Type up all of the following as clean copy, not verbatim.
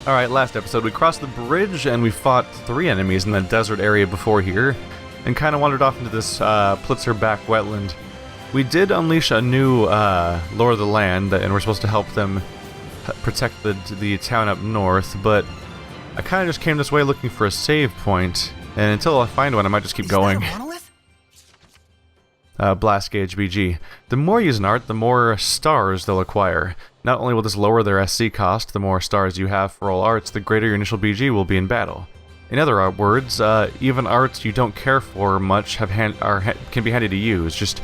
Alright, last episode we crossed the bridge and we fought 3 enemies in the desert area before here, and kind of wandered off into this Plitzerback wetland. We did unleash a new Lord of the Land, and we're supposed to help them protect the town up north, but I kind of just came this way looking for a save point, and until I find one I might just keep going. Blast Gauge BG. The more you use an art, the more stars they'll acquire. Not only will this lower their SC cost, the more stars you have for all arts, the greater your initial BG will be in battle. In other words, even arts you don't care for much can be handy to use.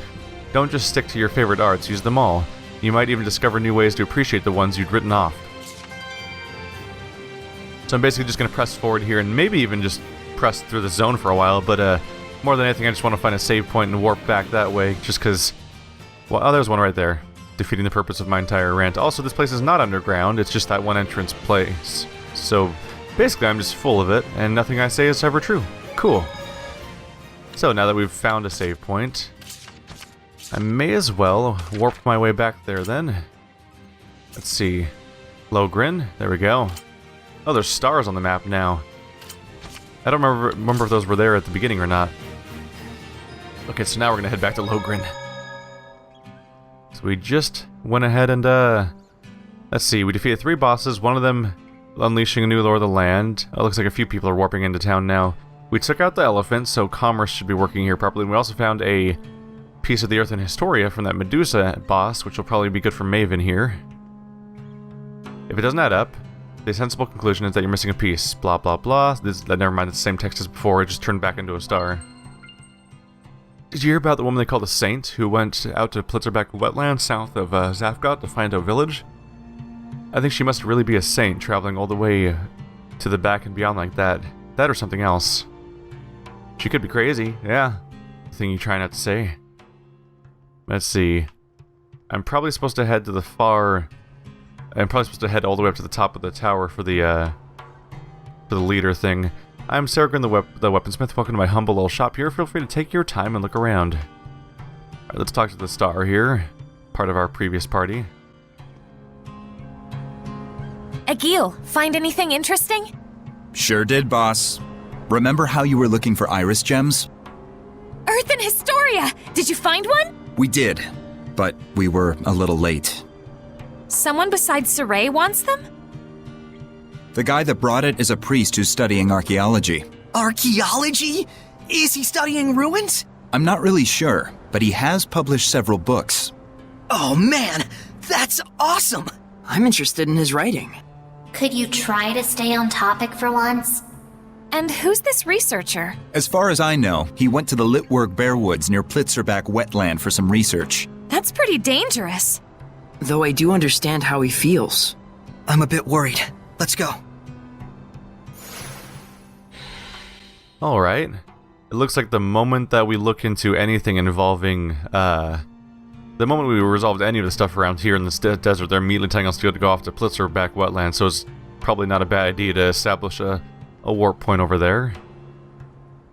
Don't just stick to your favorite arts, use them all. You might even discover new ways to appreciate the ones you'd written off. So I'm basically just going to press forward here and maybe even just press through the zone for a while, but more than anything I just want to find a save point and warp back that way, just because... Well, oh, there's one right there. Defeating the purpose of my entire rant. Also, this place is not underground, it's just that one entrance place. So, basically I'm just full of it, and nothing I say is ever true. Cool. So, now that we've found a save point, I may as well warp my way back there then. Let's see. Logrin, there we go. Oh, there's stars on the map now. I don't remember if those were there at the beginning or not. Okay, so now we're gonna head back to Logrin. So we just went ahead and, let's see, we defeated 3 bosses, one of them unleashing a new Lord of the Land. It looks like a few people are warping into town now. We took out the elephant, so commerce should be working here properly. And we also found a piece of the Earth in Historia from that Medusa boss, which will probably be good for Maven here. If it doesn't add up, the sensible conclusion is that you're missing a piece. Blah, blah, blah. Never mind, it's the same text as before, it just turned back into a star. Did you hear about the woman they called a saint who went out to Plitzerback wetland south of Zafgot to find a village? I think she must really be a saint, traveling all the way to the back and beyond like that. That or something else. She could be crazy, yeah. Thing you try not to say. Let's see. I'm probably supposed to head to the far... I'm probably supposed to head all the way up to the top of the tower for the leader thing. I'm Sargon the weaponsmith. Welcome to my humble little shop here. Feel free to take your time and look around. Alright, let's talk to the star here. Part of our previous party. Agil, find anything interesting? Sure did, boss. Remember how you were looking for iris gems? Earth in Historia! Did you find one? We did, but we were a little late. Someone besides Sorey wants them? The guy that brought it is a priest who's studying archaeology. Archaeology? Is he studying ruins? I'm not really sure, but he has published several books. Oh man, that's awesome! I'm interested in his writing. Could you try to stay on topic for once? And who's this researcher? As far as I know, he went to the Litwork Bearwoods near Plitzerback wetland for some research. That's pretty dangerous. Though I do understand how he feels. I'm a bit worried. Let's go. Alright. It looks like the moment that we look into anything involving, the moment we resolved any of the stuff around here in the desert, they're immediately telling us to go off to Plitzerback wetland, so it's probably not a bad idea to establish a warp point over there.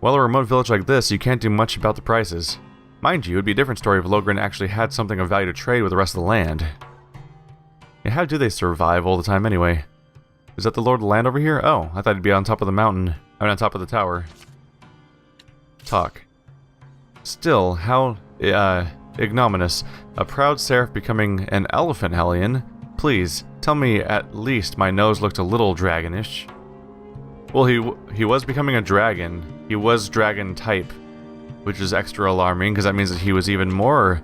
Well, a remote village like this, you can't do much about the prices. Mind you, it would be a different story if Logrin actually had something of value to trade with the rest of the land. Yeah, how do they survive all the time anyway? Is that the Lord of the Land over here? Oh, I thought he'd be on top of the mountain. I mean, on top of the tower. Talk. Still, how ignominious. A proud seraph becoming an elephant hellion? Please, tell me at least my nose looked a little dragonish. Well, he was becoming a dragon. He was dragon type, which is extra alarming, because that means that he was even more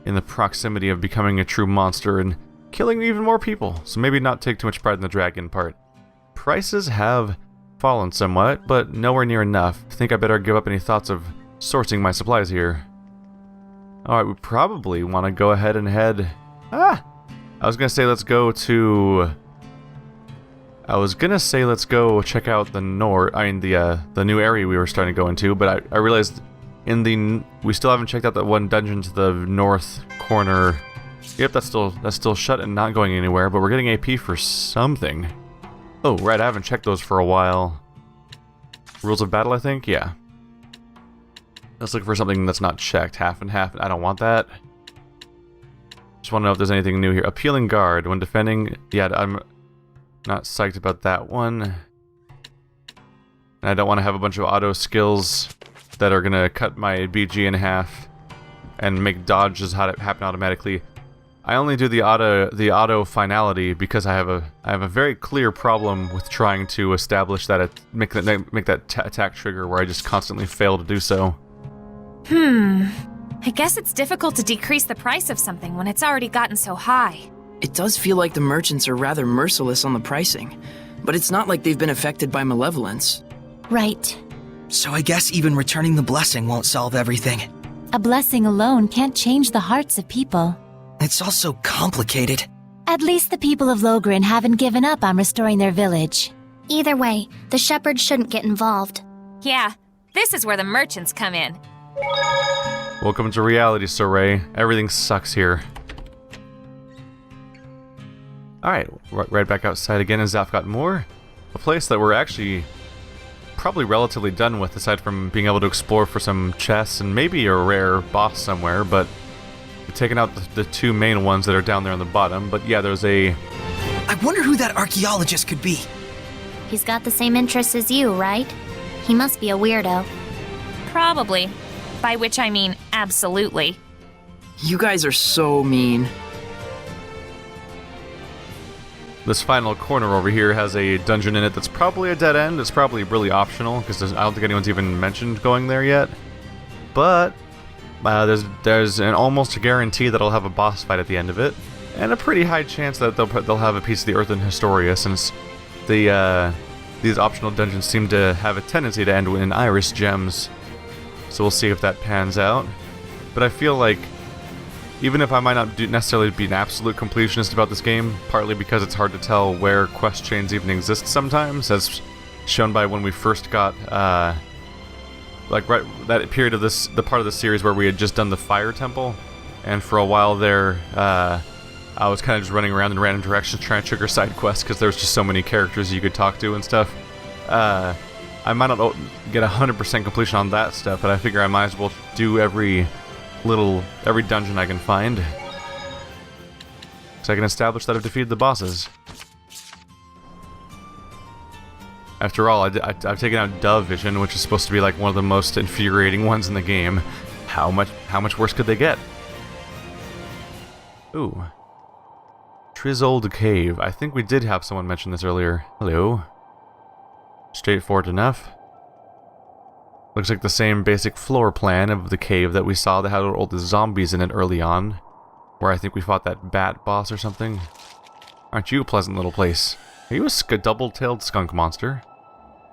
in the proximity of becoming a true monster and killing even more people. So maybe not take too much pride in the dragon part. Prices have fallen somewhat, but nowhere near enough. I think I better give up any thoughts of sourcing my supplies here. Alright, we probably want to go ahead and head... I was gonna say let's go to... let's go check out the the new area we were starting to go into, but I realized we still haven't checked out that one dungeon to the north corner. Yep, that's still shut and not going anywhere, but we're getting AP for something. Oh, right, I haven't checked those for a while. Rules of battle, I think? Yeah. Let's look for something that's not checked. Half and half. I don't want that. Just want to know if there's anything new here. Appealing guard. When defending... Yeah, Not psyched about that one. And I don't want to have a bunch of auto skills that are going to cut my BG in half and make dodges happen automatically. I only do the auto finality because I have a very clear problem with trying to establish that make that attack trigger where I just constantly fail to do so. I guess it's difficult to decrease the price of something when it's already gotten so high. It does feel like the merchants are rather merciless on the pricing, but it's not like they've been affected by malevolence. Right. So I guess even returning the blessing won't solve everything. A blessing alone can't change the hearts of people. It's all so complicated. At least the people of Logren haven't given up on restoring their village. Either way, the Sheperd shouldn't get involved. Yeah, this is where the merchants come in. Welcome to reality, Sorey. Everything sucks here. Alright, right back outside again in Zafgot. A place that we're actually probably relatively done with, aside from being able to explore for some chests and maybe a rare boss somewhere, but we've taken out the two main ones that are down there on the bottom. But yeah, there's a... I wonder who that archaeologist could be. He's got the same interests as you, right? He must be a weirdo. Probably. By which I mean absolutely. You guys are so mean. This final corner over here has a dungeon in it that's probably a dead end. It's probably really optional, because I don't think anyone's even mentioned going there yet. But there's an almost guarantee that it'll have a boss fight at the end of it, and a pretty high chance that they'll have a piece of the Earthen Historia, since these optional dungeons seem to have a tendency to end in iris gems. So we'll see if that pans out. But I feel like, even if I might not necessarily be an absolute completionist about this game, partly because it's hard to tell where quest chains even exist sometimes, as shown by when we first got, like right that period of the part of the series where we had just done the Fire Temple, and for a while there, I was kind of just running around in random directions trying to trigger side quests because there was just so many characters you could talk to and stuff. I might not get 100% completion on that stuff, but I figure I might as well do every dungeon I can find, so I can establish that I've defeated the bosses. After all, I've taken out Dove Vision, which is supposed to be like one of the most infuriating ones in the game. How much worse could they get? Ooh. Trizolde Cave. I think we did have someone mention this earlier. Hello. Straightforward enough. Looks like the same basic floor plan of the cave that we saw that had all the zombies in it early on, where I think we fought that bat boss or something. Aren't you a pleasant little place? Are you a double-tailed skunk monster?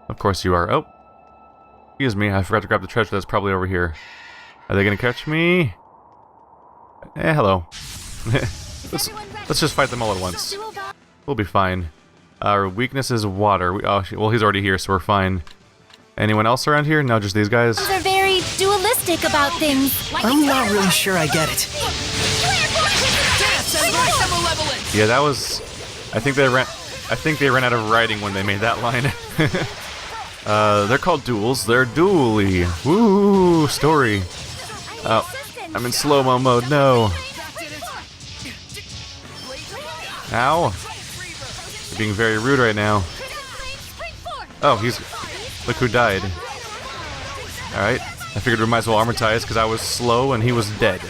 Of course you are. Oh. Excuse me, I forgot to grab the treasure that's probably over here. Are they gonna catch me? Hello. Let's just fight them all at once. We'll be fine. Our weakness is water. Well, he's already here, so we're fine. Anyone else around here? No, just these guys? They're very dualistic about things. I'm not really sure I get it. Yeah, that was... I think they ran out of writing when they made that line. They're called duels. They're dually. Woo, story. Oh, I'm in slow-mo mode. No. Ow. You're being very rude right now. Oh, look who died. Alright. I figured we might as well armortize because I was slow and he was dead.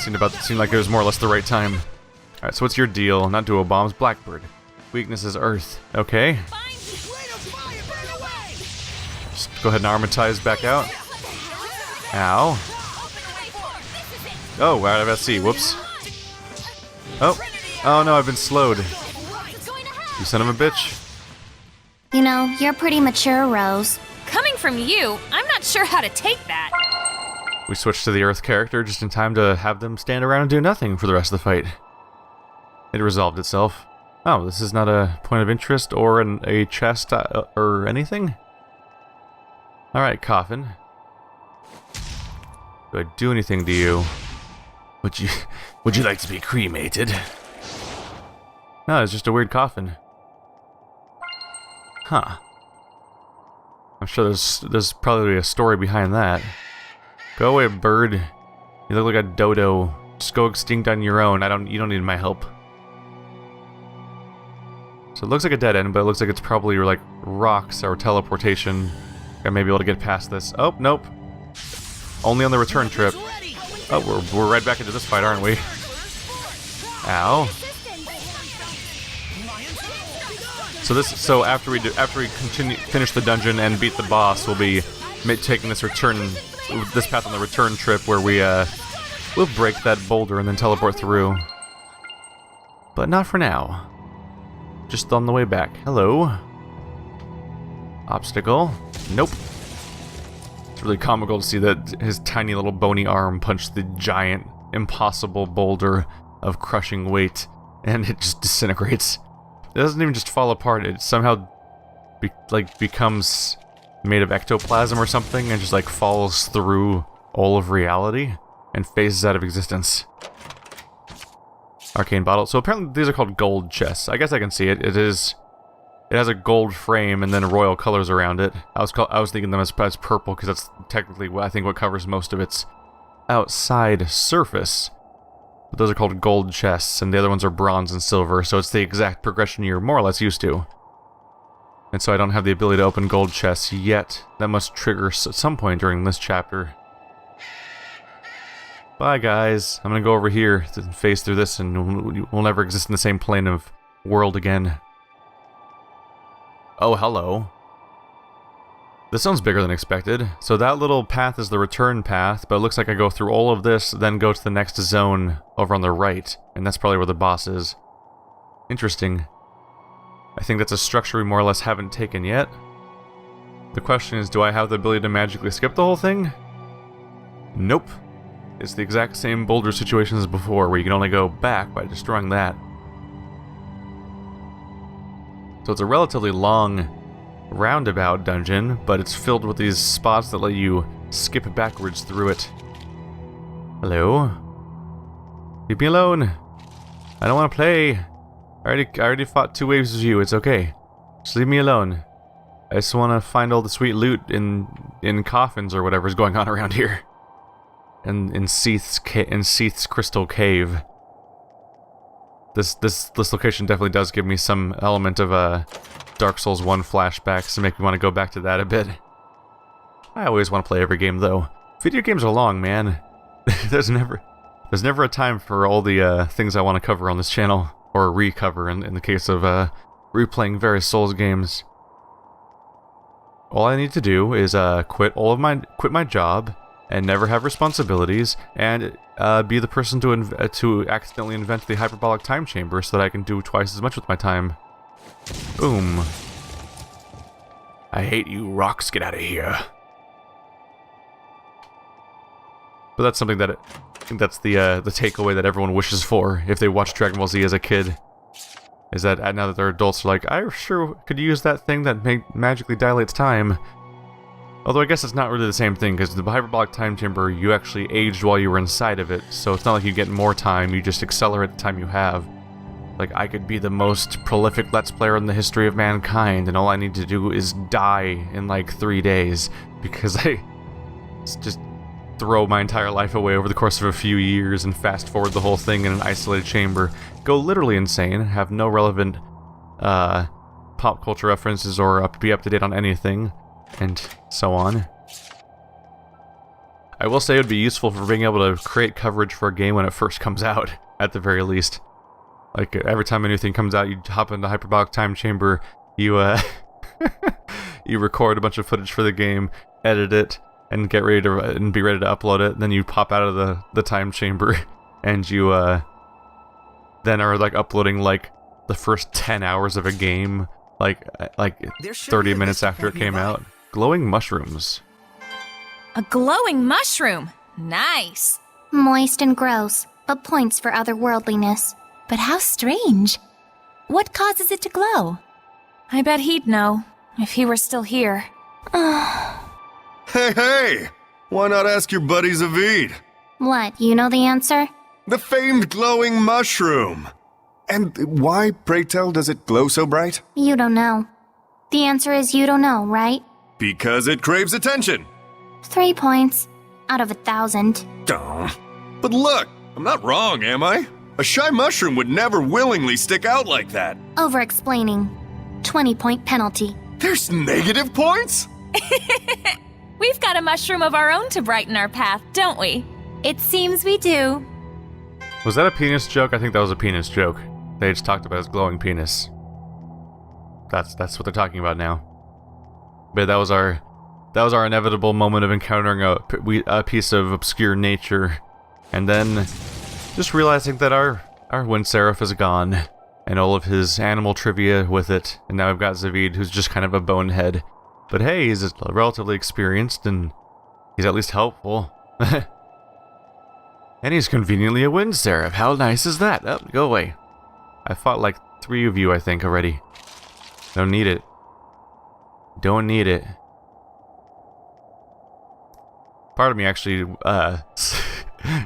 Seemed like it was more or less the right time. Alright, so what's your deal? Not duo bombs, Blackbird. Weakness is Earth. Okay. Just go ahead and armortize back out. Ow. Oh, out of SC. Whoops. Oh. Oh no, I've been slowed. You son of a bitch. You know, you're pretty mature, Rose. Coming from you, I'm not sure how to take that. We switched to the Earth character just in time to have them stand around and do nothing for the rest of the fight. It resolved itself. Oh, this is not a point of interest or a chest or anything? Alright, coffin. Do I do anything to you? Would you like to be cremated? No, it's just a weird coffin. Huh. I'm sure there's probably a story behind that. Go away, bird. You look like a dodo. Just go extinct on your own. You don't need my help. So it looks like a dead end, but it looks like it's probably like rocks or teleportation. I may be able to get past this. Oh, nope. Only on the return trip. Oh, we're right back into this fight, aren't we? Ow. So after we finish the dungeon and beat the boss, we'll be taking this path on the return trip where we'll break that boulder and then teleport through. But not for now. Just on the way back. Hello. Obstacle. Nope. It's really comical to see that his tiny little bony arm punched the giant, impossible boulder of crushing weight, and it just disintegrates. It doesn't even just fall apart, it somehow becomes made of ectoplasm or something and just like falls through all of reality and phases out of existence. Arcane Bottle. So apparently these are called gold chests. I guess I can see it. It has a gold frame and then royal colors around it. I was thinking them as purple because that's technically what covers most of its outside surface. But those are called gold chests, and the other ones are bronze and silver, so it's the exact progression you're more or less used to. And so I don't have the ability to open gold chests yet. That must trigger at some point during this chapter. Bye, guys. I'm gonna go over here to phase through this, and we'll never exist in the same plane of world again. Oh, hello. This sounds bigger than expected. So that little path is the return path, but it looks like I go through all of this, then go to the next zone over on the right, and that's probably where the boss is. Interesting. I think that's a structure we more or less haven't taken yet. The question is, do I have the ability to magically skip the whole thing? Nope. It's the exact same boulder situation as before, where you can only go back by destroying that. So it's a relatively long roundabout dungeon, but it's filled with these spots that let you skip backwards through it. Hello? Leave me alone. I don't want to play. I already fought 2 waves of you. It's okay. Just leave me alone. I just want to find all the sweet loot in coffins or whatever's going on around here. And in Seath's crystal cave. This location definitely does give me some element of Dark Souls 1 flashbacks to make me want to go back to that a bit. I always want to play every game though. Video games are long, man. There's never a time for all the things I want to cover on this channel, or recover in the case of replaying various Souls games. All I need to do is quit my job and never have responsibilities, and be the person to accidentally invent the hyperbolic time chamber so that I can do twice as much with my time. Boom. I hate you, rocks. Get out of here. But that's something that I think that's the takeaway that everyone wishes for if they watched Dragon Ball Z as a kid. Is that now that they're adults, they're like, I sure could use that thing that magically dilates time. Although I guess it's not really the same thing, because the hyperbolic time chamber, you actually aged while you were inside of it, so it's not like you get more time, you just accelerate the time you have. Like, I could be the most prolific Let's Player in the history of mankind, and all I need to do is die in like 3 days, because I just throw my entire life away over the course of a few years and fast forward the whole thing in an isolated chamber, go literally insane, have no relevant pop culture references or be up to date on anything, and so on. I will say it would be useful for being able to create coverage for a game when it first comes out, at the very least. Like, every time a new thing comes out, you hop into the hyperbolic time chamber, you you record a bunch of footage for the game, edit it, and be ready to upload it. Then you pop out of the time chamber, and you then are like uploading like the first 10 hours of a game, like 30 minutes after it came out. Glowing mushrooms. A glowing mushroom! Nice! Moist and gross, but points for otherworldliness. But how strange. What causes it to glow? I bet he'd know, if he were still here. Hey! Why not ask your buddy Zavid? What, you know the answer? The famed glowing mushroom! And why, pray tell, does it glow so bright? You don't know. The answer is you don't know, right? Because it craves attention! 3 points. Out of 1,000. Oh. But look, I'm not wrong, am I? A shy mushroom would never willingly stick out like that. Over-explaining. 20-point penalty. There's negative points? We've got a mushroom of our own to brighten our path, don't we? It seems we do. Was that a penis joke? I think that was a penis joke. They just talked about his glowing penis. That's what they're talking about now. But that was our inevitable moment of encountering a piece of obscure nature, and then just realizing that our wind seraph is gone, and all of his animal trivia with it, and now we've got Zavid, who's just kind of a bonehead. But hey, he's relatively experienced, and he's at least helpful. And he's conveniently a wind seraph. How nice is that? Oh, go away. I fought like 3 of you, I think, already. Don't need it. Don't need it. Part of me actually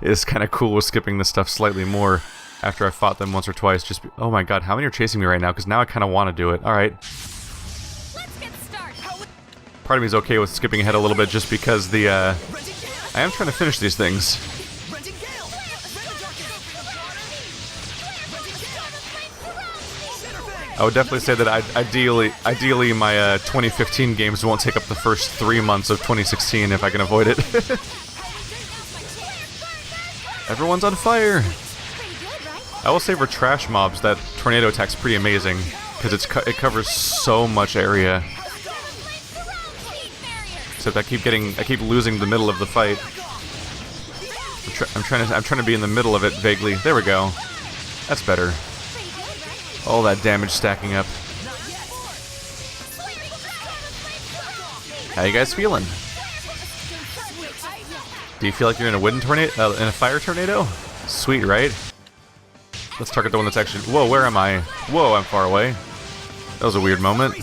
is kind of cool with skipping this stuff slightly more after I fought them once or twice. Just oh my god, how many are chasing me right now? Because now I kind of want to do it. All right. Let's get started. Part of me is okay with skipping ahead a little bit just because the I am trying to finish these things. I would definitely say that ideally my 2015 games won't take up the first 3 months of 2016 if I can avoid it. Everyone's on fire! I will say for trash mobs, that tornado attack's pretty amazing, because it covers so much area. Except I keep losing the middle of the fight. I'm trying to be in the middle of it vaguely. There we go. That's better. All that damage stacking up. How you guys feeling? Do you feel like you're in a wind tornado? In a fire tornado? Sweet, right? Let's target the one that's actually... Whoa, where am I? Whoa, I'm far away. That was a weird moment.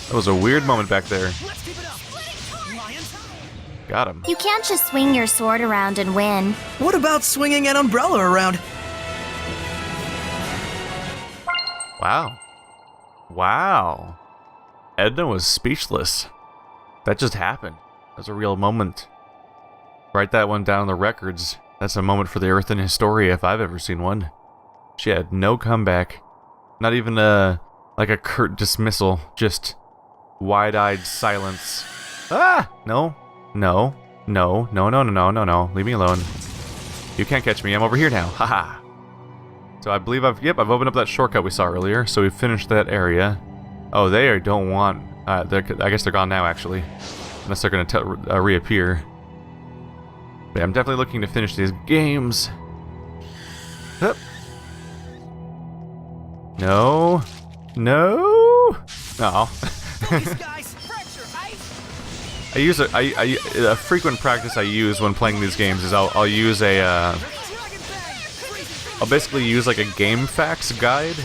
That was a weird moment back there. Got him. You can't just swing your sword around and win. What about swinging an umbrella around? Wow. Wow. Edna was speechless. That just happened. That was a real moment. Write that one down in the records. That's a moment for the Earth in Historia if I've ever seen one. She had no comeback. Not even like a curt dismissal. Just wide-eyed silence. Ah! No. No. No. No, no, no, no, no, no. Leave me alone. You can't catch me. I'm over here now. Haha. So I believe I've opened up that shortcut we saw earlier. So we've finished that area. Oh, they don't want... I guess they're gone now, actually. Unless they're going to reappear. But I'm definitely looking to finish these games. Hup. No. No. No. I use a frequent practice I use when playing these games is I'll use I'll basically use like a game facts guide,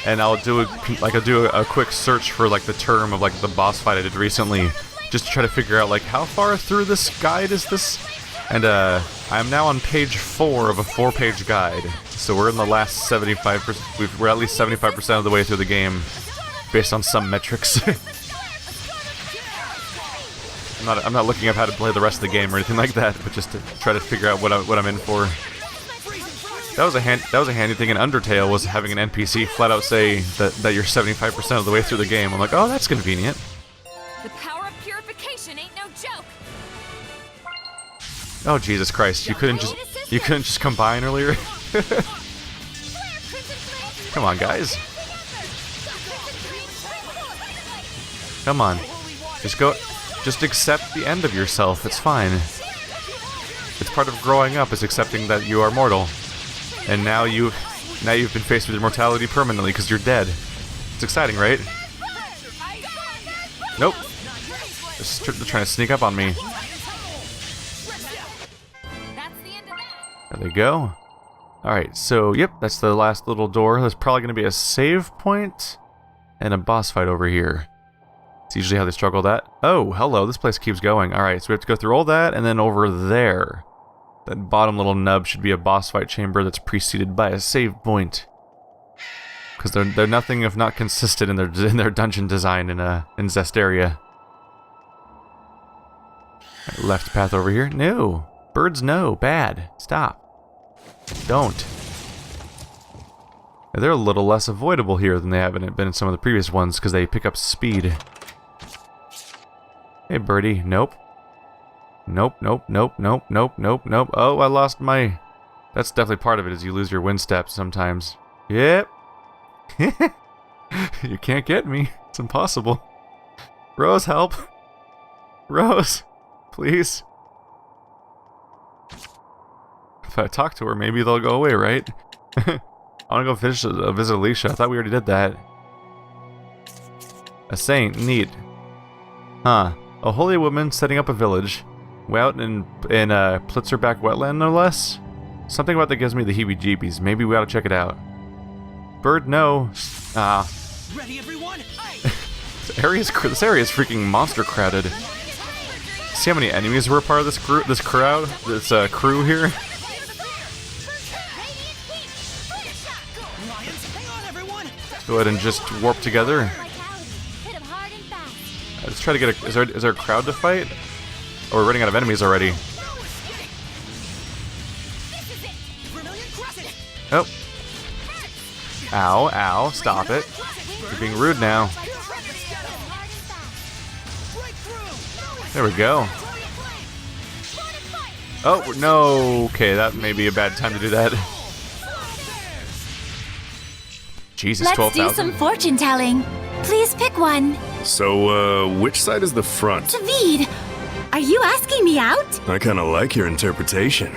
and I'll do a quick search for like the term of like the boss fight I did recently, just to try to figure out like how far through this guide is this, and I'm now on page 4 of a 4-page guide, so we're in the last 75%. We're at least 75% of the way through the game, based on some metrics. I'm not looking up how to play the rest of the game or anything like that, but just to try to figure out what I'm in for. That was a handy thing in Undertale, was having an NPC flat out say that you're 75% of the way through the game. I'm like, oh, that's convenient. The power of purification ain't no joke. Oh Jesus Christ! You couldn't just combine earlier. Come on, guys. Come on, just accept the end of yourself. It's fine. It's part of growing up, is accepting that you are mortal. And now you've been faced with immortality permanently because you're dead. It's exciting, right? Nope. They're trying to sneak up on me. There they go. Alright, so yep, that's the last little door. There's probably going to be a save point and a boss fight over here. It's usually how they struggle that. Oh, hello, this place keeps going. Alright, so we have to go through all that, and then over there. That bottom little nub should be a boss fight chamber that's preceded by a save point. Because they're nothing if not consistent in their dungeon design in Zestiria. Left path over here? No. Birds, no. Bad. Stop. Don't. They're a little less avoidable here than they have been in some of the previous ones because they pick up speed. Hey, birdie. Nope. Nope, nope, nope, nope, nope, nope, nope. Oh, I lost my... That's definitely part of it, is you lose your wind steps sometimes. Yep. You can't get me. It's impossible. Rose, help. Rose, please. If I talk to her, maybe they'll go away, right? I want to go visit Alicia. I thought we already did that. A saint. Neat. Huh. A holy woman setting up a village. Way out in Plitzerback wetland, no less? Something about that gives me the heebie-jeebies. Maybe we ought to check it out. Bird, no. Ah. Ready, everyone? This area is freaking monster crowded. See how many enemies were a part of this crew here? Go ahead and just warp together. Let's try to get a... Is there a crowd to fight? Oh, we're running out of enemies already. Oh. Ow, ow, stop it. You're being rude now. There we go. Oh, no. Okay, that may be a bad time to do that. Jesus, Let's 12,000. do some fortune telling. Please pick one. So, which side is the front? David, are you asking me out? I kinda like your interpretation.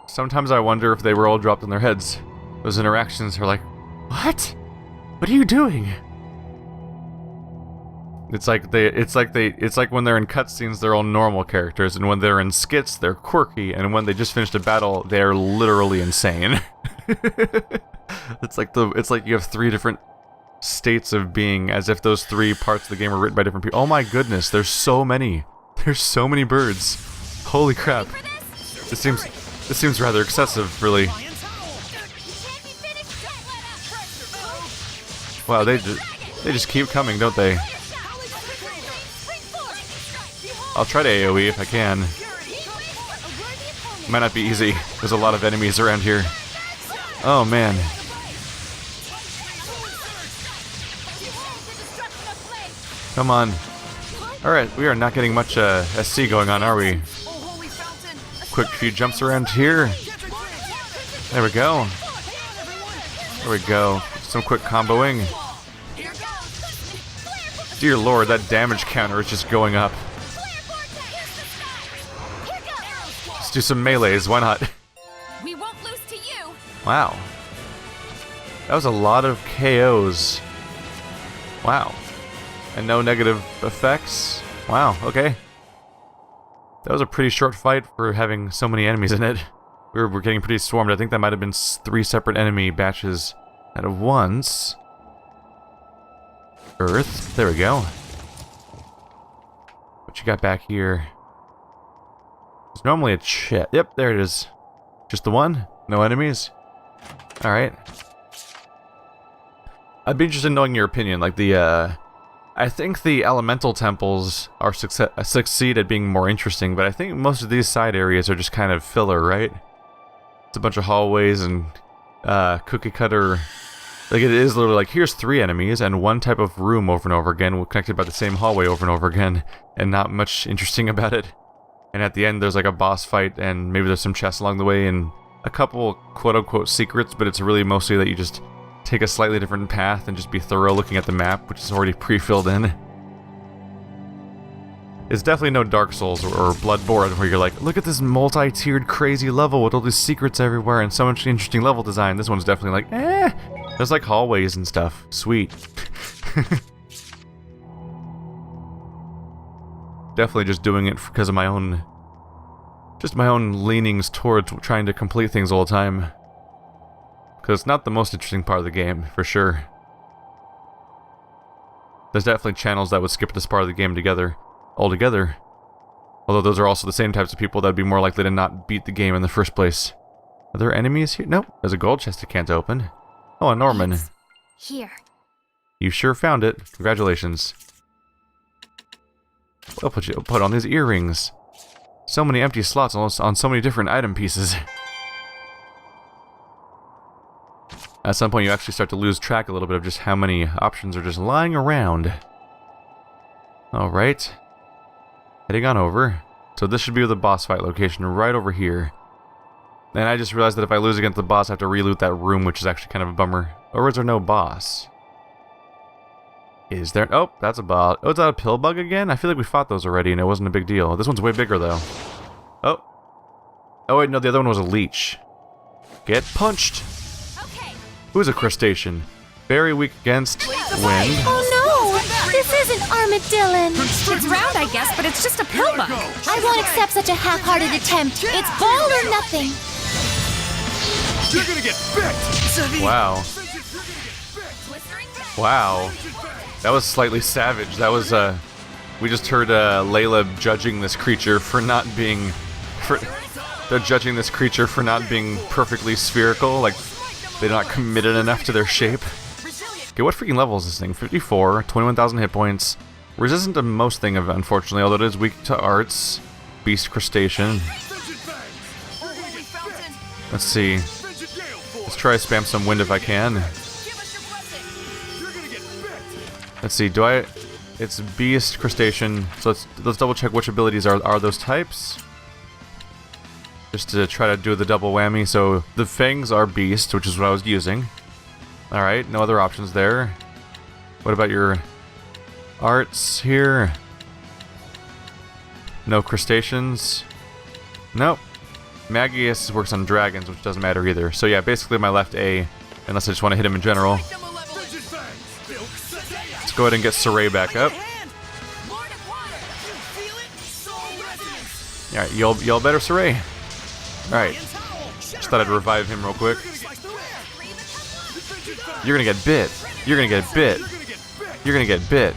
Sometimes I wonder if they were all dropped on their heads. Those interactions are like, what? What are you doing? It's like when they're in cutscenes, they're all normal characters, and when they're in skits, they're quirky, and when they just finished a battle, they're literally insane. It's like you have 3 different states of being, as if those 3 parts of the game were written by different people. Oh my goodness, there's so many. There's so many birds. Holy crap. This seems rather excessive, really. Wow, they just keep coming, don't they? I'll try to AoE if I can. Might not be easy. There's a lot of enemies around here. Oh man. Come on. Alright, we are not getting much SC going on, are we? Quick few jumps around here. There we go. There we go. Some quick comboing. Dear lord, that damage counter is just going up. Let's do some melees, why not? We won't lose to you. Wow. That was a lot of KOs. Wow. And no negative effects? Wow, okay. That was a pretty short fight for having so many enemies in it. We're getting pretty swarmed. I think that might have been 3 separate enemy batches at once. Earth. There we go. What you got back here? There's normally a chest. Yep, there it is. Just the one? No enemies? Alright. I'd be interested in knowing your opinion. Like I think the elemental temples are succeed at being more interesting, but I think most of these side areas are just kind of filler, right? It's a bunch of hallways and cookie cutter. Like it is literally like, here's 3 enemies and 1 type of room over and over again, connected by the same hallway over and over again, and not much interesting about it. And at the end there's like a boss fight, and maybe there's some chests along the way, and a couple quote-unquote secrets, but it's really mostly that you just take a slightly different path and just be thorough looking at the map, which is already pre-filled in. It's definitely no Dark Souls or Bloodborne where you're like, look at this multi-tiered crazy level with all these secrets everywhere and so much interesting level design. This one's definitely like, there's like hallways and stuff. Sweet. Definitely just doing it because of my own leanings towards trying to complete things all the time. Because it's not the most interesting part of the game, for sure. There's definitely channels that would skip this part of the game altogether. Although those are also the same types of people that would be more likely to not beat the game in the first place. Are there enemies here? Nope. There's a gold chest I can't open. Oh, a Norman. It's here. You sure found it. Congratulations. I'll put on these earrings. So many empty slots on so many different item pieces. At some point you actually start to lose track a little bit of just how many options are just lying around. Alright. Heading on over. So this should be the boss fight location right over here. And I just realized that if I lose against the boss, I have to reloot that room, which is actually kind of a bummer. Or is there no boss? Is there? Oh, that's a boss. Oh, is that a pill bug again? I feel like we fought those already and it wasn't a big deal. This one's way bigger though. Oh. Oh wait, no, the other one was a leech. Get punched! Who's a crustacean? Very weak against wind. Oh no! This isn't armadillo! It's round, I guess, but it's just a pill bug. I won't accept such a half-hearted attempt. It's ball or nothing. You're gonna get bit! Wow. Wow. That was slightly savage. That was, we just heard, Lailah judging this creature for not being... They're judging this creature for not being perfectly spherical, like, they're not committed enough to their shape. Okay, what freaking level is this thing? 54, 21,000 hit points. Resistant to most thing, unfortunately, although it is weak to arts. Beast crustacean. Let's see. Let's try to spam some wind if I can. Let's see, do I... It's beast crustacean, so let's double check which abilities are those types. Just to try to do the double whammy. So the fangs are beast, which is what I was using. Alright, no other options there. What about your arts here? No crustaceans. Nope. Magius works on dragons, which doesn't matter either. So yeah, basically my left A, unless I just want to hit him in general. Let's go ahead and get Sorey back up. Alright, y'all better Sorey. Alright. Just thought I'd revive him real quick. You're gonna get bit. You're gonna get bit. You're gonna get bit.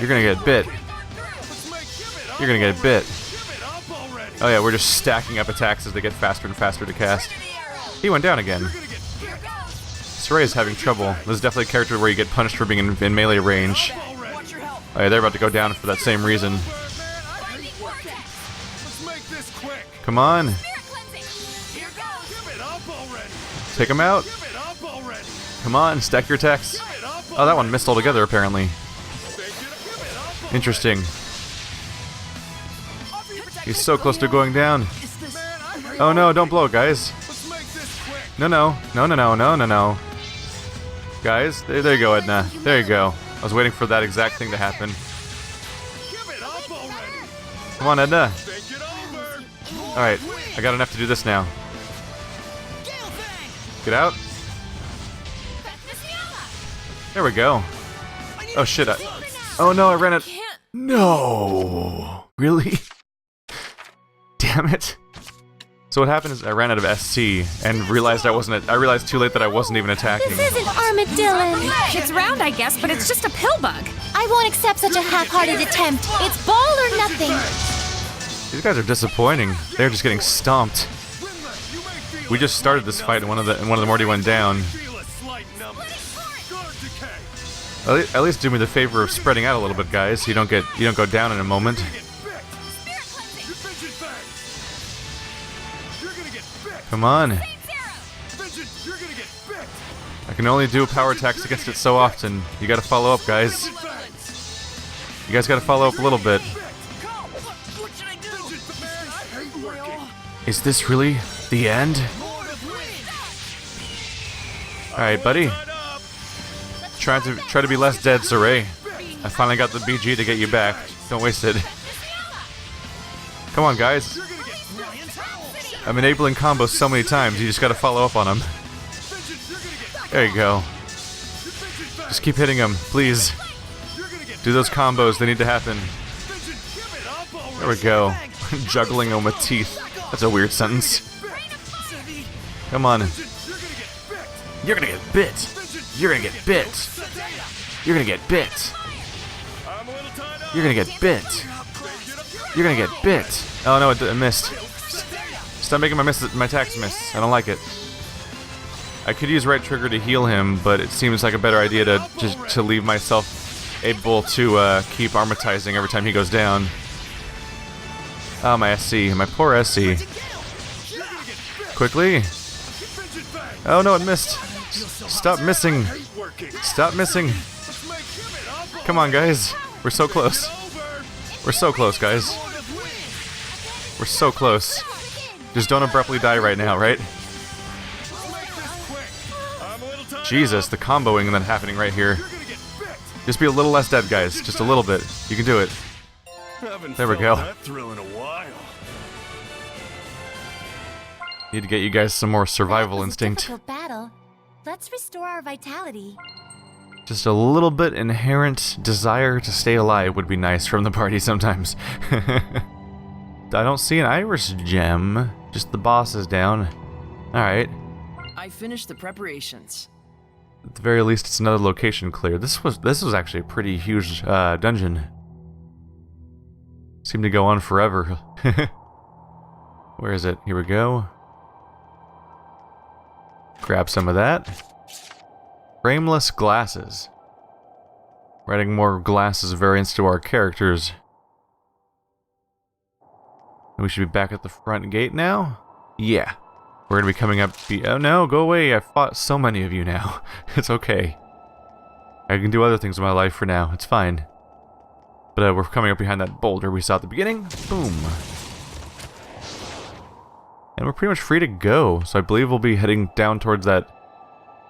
You're gonna get bit. You're gonna get bit. Oh yeah, we're just stacking up attacks as they get faster and faster to cast. He went down again. Sorey is having trouble. This is definitely a character where you get punished for being in melee range. Oh yeah, they're about to go down for that same reason. Come on. Take him out. Come on, stack your attacks. Oh, that one missed altogether, apparently. Interesting. He's so close to going down. Oh no, don't blow, guys. No, no. No, no, no, no, no, no. Guys, there you go, Edna. There you go. I was waiting for that exact thing to happen. Come on, Edna. Alright, I got enough to do this now. Get out. There we go. Oh shit, oh no, I ran it. No! Really? Damn it. So what happened is I ran out of SC and realized I realized too late that I wasn't even attacking. This isn't armadillo! It's round, I guess, but it's just a pill bug. I won't accept such a half-hearted attempt. It's ball or nothing. These guys are disappointing. They're just getting stomped. We just started this fight and one of them already went down. At least do me the favor of spreading out a little bit, guys. You don't go down in a moment. Come on. I can only do power attacks against it so often. You gotta follow up, guys. You guys gotta follow up a little bit. Is this really the end? Alright, buddy. Try to be less dead, Sorey. I finally got the BG to get you back. Don't waste it. Come on, guys. I'm enabling combos so many times, you just gotta follow up on them. There you go. Just keep hitting them, please. Do those combos, they need to happen. There we go. Juggling them with teeth. That's a weird sentence. Come on. You're gonna get bit. You're gonna get bit. You're gonna get bit. You're gonna get bit. You're gonna get bit. Oh no, it missed. Stop making my attacks miss. I don't like it. I could use right trigger to heal him, but it seems like a better idea to leave myself able to keep armatizing every time he goes down. Oh, my SC. My poor SC. Quickly. Oh, no, it missed. Stop missing. Stop missing. Come on, guys. We're so close. We're so close, guys. We're so close. Just don't abruptly die right now, right? Jesus, the comboing that's happening right here. Just be a little less dead, guys. Just a little bit. You can do it. There we go. Need to get you guys some more survival instinct. Difficult battle. Let's restore our vitality. Just a little bit inherent desire to stay alive would be nice from the party sometimes. I don't see an iris gem. Just the boss is down. Alright. I finished the preparations. At the very least, it's another location cleared. This was actually a pretty huge dungeon. Seemed to go on forever. Where is it? Here we go. Grab some of that. Frameless glasses. We're adding more glasses variants to our characters. We should be back at the front gate now? Yeah. We're gonna be coming up. Oh no, go away. I fought so many of you now. It's okay. I can do other things in my life for now. It's fine. But we're coming up behind that boulder we saw at the beginning. Boom. And we're pretty much free to go. So I believe we'll be heading down towards that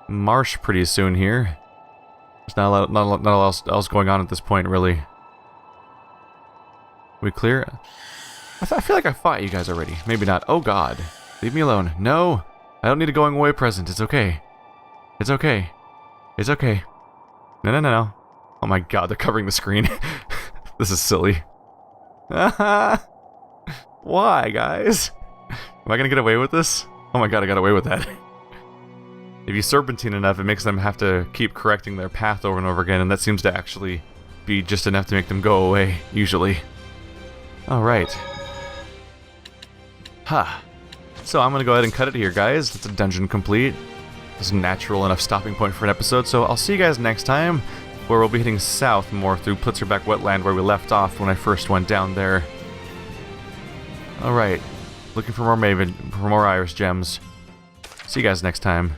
marsh pretty soon here. There's not a lot else going on at this point, really. We clear? I feel like I fought you guys already. Maybe not. Oh god. Leave me alone. No! I don't need a going away present. It's okay. It's okay. It's okay. No, no, no, no. Oh my god, they're covering the screen. This is silly. Why, guys? Am I gonna get away with this? Oh my god, I got away with that. If you serpentine enough, it makes them have to keep correcting their path over and over again, and that seems to actually be just enough to make them go away, usually. Alright. Ha. So I'm gonna go ahead and cut it here, guys. That's a dungeon complete. It's a natural enough stopping point for an episode, so I'll see you guys next time, where we'll be heading south more through Plitzerback Wetland, where we left off when I first went down there. Alright. Looking for more iris gems. See you guys next time.